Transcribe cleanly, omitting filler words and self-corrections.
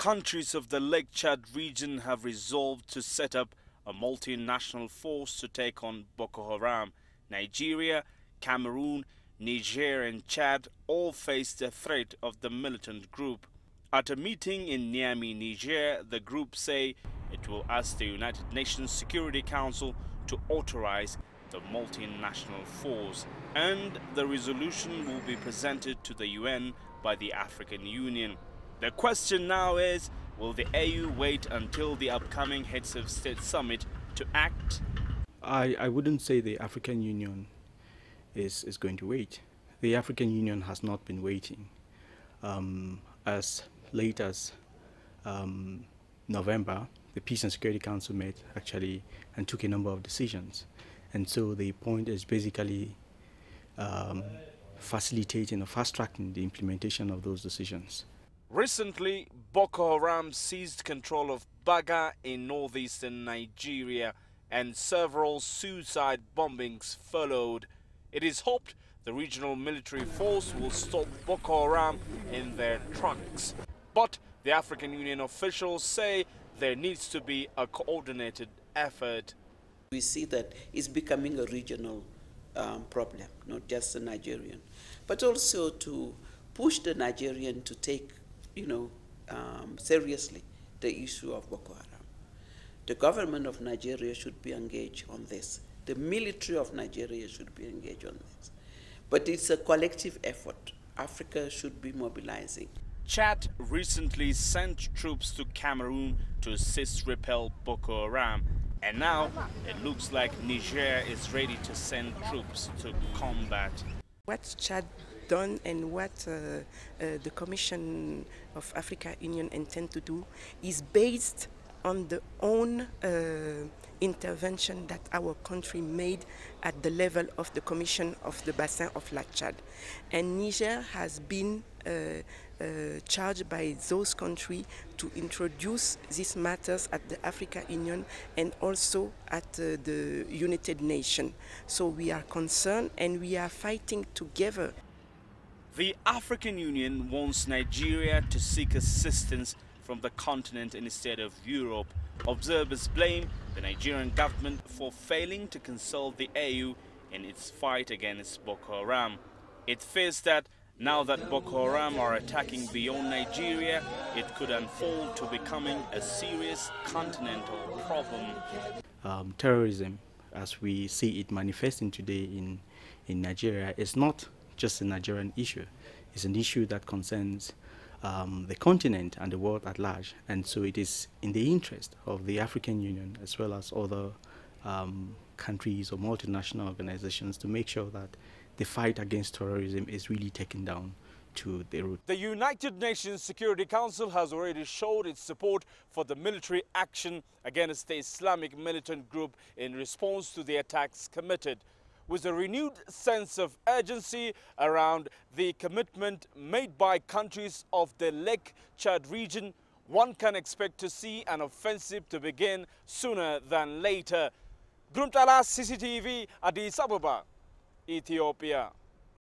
countries of the Lake Chad region have resolved to set up a multinational force to take on Boko Haram. Nigeria, Cameroon, Niger and Chad all face the threat of the militant group. At a meeting in Niamey, Niger, the group say it will ask the United Nations Security Council to authorize the multinational force, and the resolution will be presented to the UN by the African Union. The question now is, will the AU wait until the upcoming Heads of State Summit to act? I wouldn't say the African Union is going to wait. The African Union has not been waiting. As late as November, the Peace and Security Council met actually and took a number of decisions. And so the point is basically facilitating or fast-tracking the implementation of those decisions. Recently, Boko Haram seized control of Baga in northeastern Nigeria, and several suicide bombings followed. It is hoped the regional military force will stop Boko Haram in their tracks. But the African Union officials say there needs to be a coordinated effort. We see that it's becoming a regional problem, not just a Nigerian, but also to push the Nigerian to take, seriously the issue of Boko Haram. The government of Nigeria should be engaged on this. The military of Nigeria should be engaged on this. But it's a collective effort. Africa should be mobilizing. Chad recently sent troops to Cameroon to assist repel Boko Haram. And now it looks like Niger is ready to send troops to combat. What Chad done and what the Commission of African Union intend to do is based on the own intervention that our country made at the level of the Commission of the Bassin of Lake Chad. And Niger has been charged by those countries to introduce these matters at the African Union and also at the United Nations. So we are concerned and we are fighting together. The African Union wants Nigeria to seek assistance from the continent instead of Europe. Observers blame the Nigerian government for failing to consult the AU in its fight against Boko Haram. It fears that now that Boko Haram are attacking beyond Nigeria, it could unfold to becoming a serious continental problem. Terrorism, as we see it manifesting today in Nigeria, is not just a Nigerian issue. It's an issue that concerns the continent and the world at large, and so it is in the interest of the African Union as well as other countries or multinational organizations to make sure that the fight against terrorism is really taken down to the root. The United Nations Security Council has already showed its support for the military action against the Islamic militant group in response to the attacks committed. With a renewed sense of urgency around the commitment made by countries of the Lake Chad region, one can expect to see an offensive to begin sooner than later. Girum, Chala, Cctv, Addis Ababa, Ethiopia.